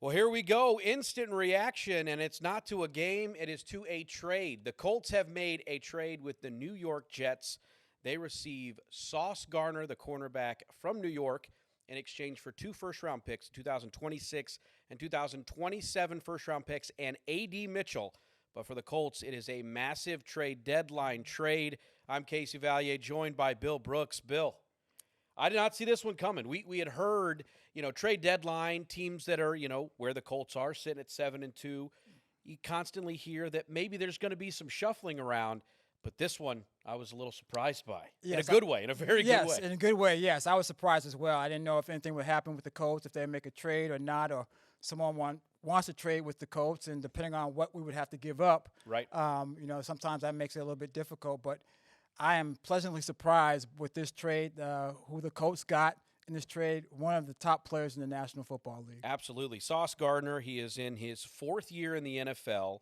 Well, here we go. Instant reaction, and it's not to a game, it is to a trade. The Colts have made a trade with the New York Jets. They receive Sauce Gardner, the cornerback from New York, in exchange for 2 first-round picks, 2026 and 2027 first-round picks, and Adonai Mitchell. But for the Colts, it is a massive trade deadline trade. I'm Casey Vallier, joined by Bill Brooks. Bill, I did not see this one coming. We had heard, trade deadline, teams that are, where the Colts are, sitting at 7-2. You constantly hear that maybe there's going to be some shuffling around, but this one I was a little surprised by. Yes, in a good way, in a very good way. Yes, in a good way, yes. I was surprised as well. I didn't know if anything would happen with the Colts, if they make a trade or not, or someone wants to trade with the Colts, and depending on what we would have to give up. Right. Sometimes that makes it a little bit difficult, but I am pleasantly surprised with this trade, who the Colts got in this trade, one of the top players in the National Football League. Absolutely. Sauce Gardner, he is in his 4th year in the NFL.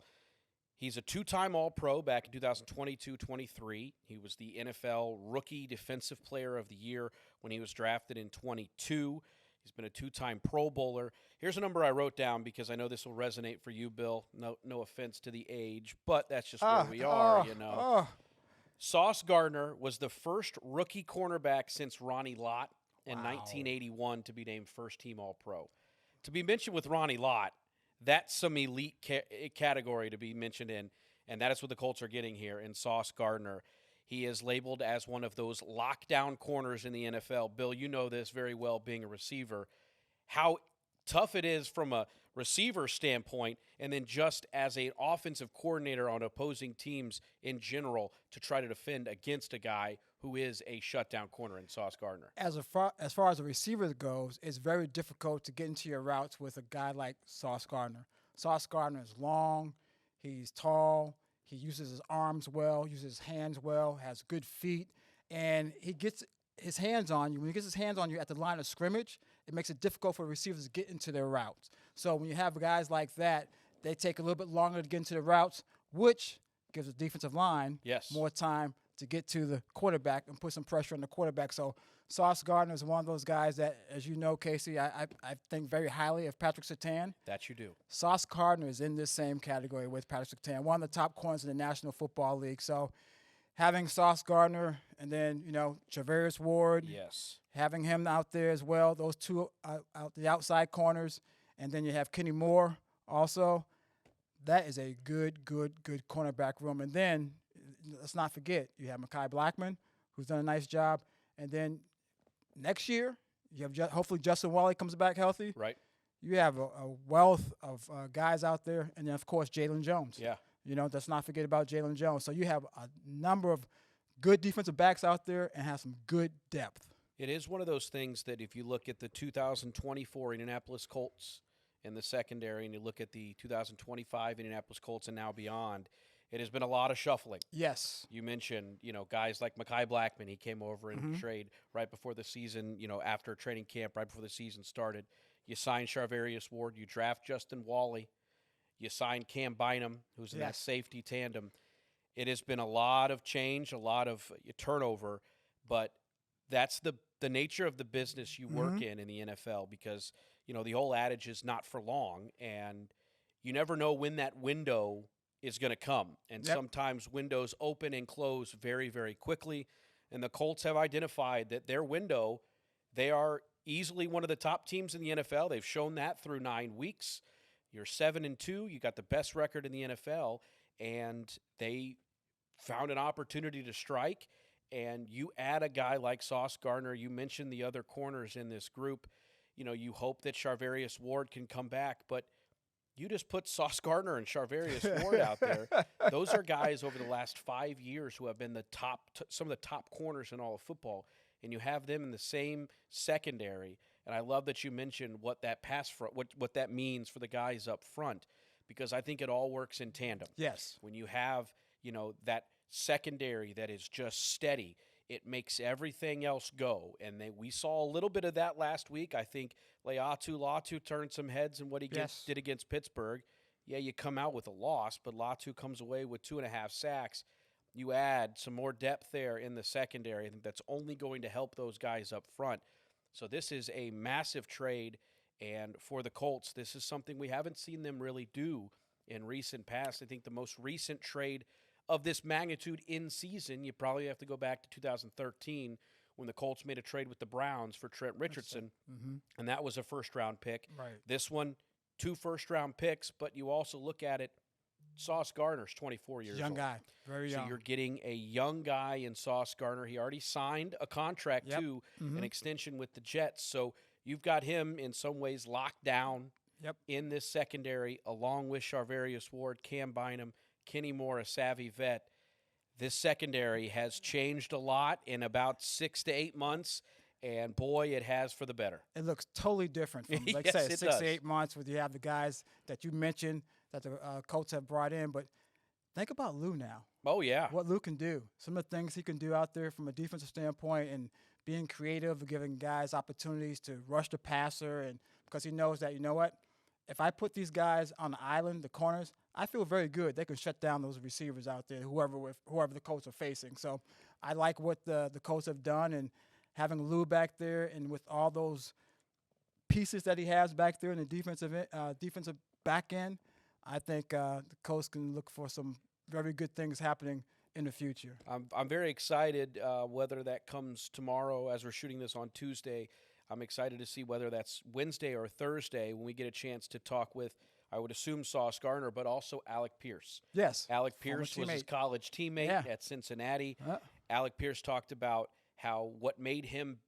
He's a 2-time All-Pro back in 2022-23. He was the NFL Rookie Defensive Player of the Year when he was drafted in 22. He's been a 2-time Pro Bowler. Here's a number I wrote down because I know this will resonate for you, Bill. No offense to the age, but that's just where we are, Sauce Gardner was the first rookie cornerback since Ronnie Lott in 1981 to be named first-team All-Pro. To be mentioned with Ronnie Lott, that's some elite category to be mentioned in, and that is what the Colts are getting here in Sauce Gardner. He is labeled as one of those lockdown corners in the NFL. Bill, you know this very well, being a receiver, how tough it is from a receiver standpoint, and then just as an offensive coordinator on opposing teams in general to try to defend against a guy who is a shutdown corner in Sauce Gardner. As far as the receiver goes, it's very difficult to get into your routes with a guy like Sauce Gardner. Sauce Gardner is long, he's tall, he uses his arms well, uses his hands well, has good feet, and he gets his hands on you. When he gets his hands on you at the line of scrimmage, it makes it difficult for receivers to get into their routes. So when you have guys like that, they take a little bit longer to get into the routes, which gives the defensive line more time to get to the quarterback and put some pressure on the quarterback. So Sauce Gardner is one of those guys that, as you know, Casey, I think very highly of Patrick Surtain. That you do. Sauce Gardner is in this same category with Patrick Surtain, one of the top corners in the National Football League. So having Sauce Gardner and then, Charvarius Ward, having him out there as well, those two out the outside corners, and then you have Kenny Moore also. That is a good cornerback room. And then let's not forget, you have Mekhi Blackman, who's done a nice job. And then next year, you have hopefully Justin Wally comes back healthy. Right. You have a wealth of guys out there. And then, of course, Jalen Jones. Yeah. Let's not forget about Jalen Jones. So you have a number of good defensive backs out there and have some good depth. It is one of those things that if you look at the 2024 Indianapolis Colts in the secondary and you look at the 2025 Indianapolis Colts and now beyond, it has been a lot of shuffling. Yes. You mentioned, guys like Mekhi Blackman. He came over in trade right before the season, after training camp, right before the season started. You signed Charvarius Ward. You draft Justin Wally. You signed Cam Bynum, who's in that safety tandem. It has been a lot of change, a lot of turnover, but that's the nature of the business you work in the NFL because, the whole adage is not for long, and you never know when that window is going to come. And sometimes windows open and close very, very quickly, and the Colts have identified that their window, they are easily one of the top teams in the NFL. They've shown that through 9 weeks. You're 7-2. You got the best record in the NFL, and they found an opportunity to strike. And you add a guy like Sauce Gardner. You mentioned the other corners in this group. You hope that Charvarius Ward can come back, but you just put Sauce Gardner and Charvarius Ward out there. Those are guys over the last 5 years who have been some of the top corners in all of football, and you have them in the same secondary. And I love that you mentioned what that pass front, what that means for the guys up front, because I think it all works in tandem. Yes. When you have, that secondary that is just steady, it makes everything else go. And we saw a little bit of that last week. I think Latu turned some heads in what he did against Pittsburgh. Yeah, you come out with a loss, but Latu comes away with 2.5 sacks. You add some more depth there in the secondary. I think that's only going to help those guys up front. So this is a massive trade, And for the Colts, this is something we haven't seen them really do in recent past. I think the most recent trade of this magnitude in season, you probably have to go back to 2013 when the Colts made a trade with the Browns for Trent Richardson, and that was a first-round pick. Right. This one, 2 first-round picks, but you also look at it, Sauce Gardner's 24 years old. Young guy, very young. So you're getting a young guy in Sauce Gardner. He already signed a contract, too, an extension with the Jets. So you've got him in some ways locked down in this secondary, along with Charvarius Ward, Cam Bynum, Kenny Moore, a savvy vet. This secondary has changed a lot in about 6 to 8 months, and boy, it has for the better. It looks totally different from, like Yes, I it said, 6 does. to 8 months where you have the guys that you mentioned that the Colts have brought in. But think about Lou now. Oh, yeah. What Lou can do. Some of the things he can do out there from a defensive standpoint and being creative, giving guys opportunities to rush the passer, and because he knows that, you know what, if I put these guys on the island, the corners, I feel very good. They can shut down those receivers out there, whoever the Colts are facing. So I like what the Colts have done, and having Lou back there and with all those pieces that he has back there in the defensive back end, I think the Colts can look for some very good things happening in the future. I'm very excited whether that comes tomorrow as we're shooting this on Tuesday. I'm excited to see whether that's Wednesday or Thursday when we get a chance to talk with, I would assume, Sauce Gardner, but also Alec Pierce. Yes. Alec Pierce was his college teammate at Cincinnati. Alec Pierce talked about how what made him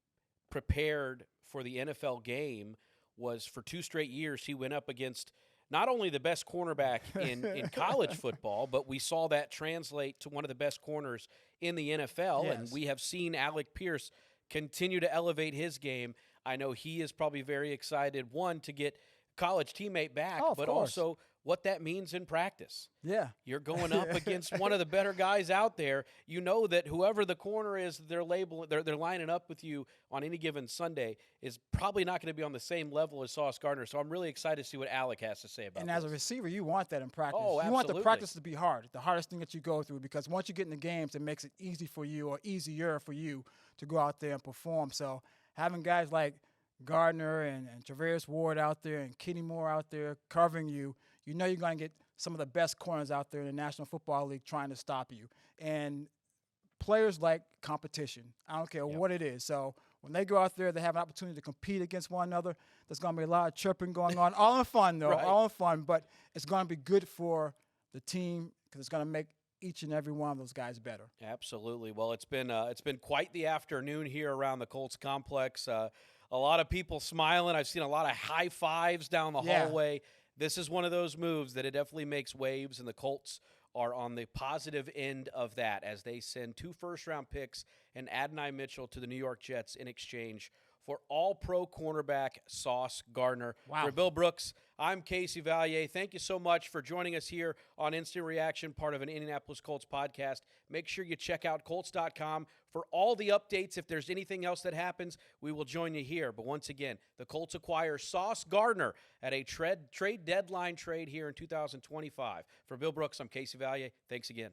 prepared for the NFL game was for 2 straight years he went up against not only the best cornerback in college football, but we saw that translate to one of the best corners in the NFL, and we have seen Alec Pierce continue to elevate his game. I know he is probably very excited, one, to get college teammate back, but also what that means in practice. Yeah. You're going up against one of the better guys out there. You know that whoever the corner is they're lining up with you on any given Sunday is probably not going to be on the same level as Sauce Gardner. So I'm really excited to see what Alec has to say about And this. as a receiver, you want that in practice. Oh, you want the absolutely. practice to be hard, the hardest thing that you go through, because once you get in the games, it makes it easy for you or easier for you to go out there and perform. So having guys like Gardner and Charvarius Ward out there and Kenny Moore out there covering you, you know you're going to get some of the best corners out there in the National Football League trying to stop you. And players like competition. I don't care what it is. So when they go out there, they have an opportunity to compete against one another. There's going to be a lot of chirping going on. All in fun, though. Right. All in fun. But it's going to be good for the team because it's going to make each and every one of those guys better. Absolutely. Well, it's been quite the afternoon here around the Colts complex. A lot of people smiling. I've seen a lot of high fives down the hallway. This is one of those moves that it definitely makes waves, and the Colts are on the positive end of that as they send 2 first-round picks and Adonai Mitchell to the New York Jets in exchange for all-pro cornerback Sauce Gardner. Wow. For Bill Brooks, I'm Casey Vallier. Thank you so much for joining us here on Instant Reaction, part of an Indianapolis Colts podcast. Make sure you check out Colts.com for all the updates. If there's anything else that happens, we will join you here. But once again, the Colts acquire Sauce Gardner at a trade deadline trade here in 2025. For Bill Brooks, I'm Casey Vallier. Thanks again.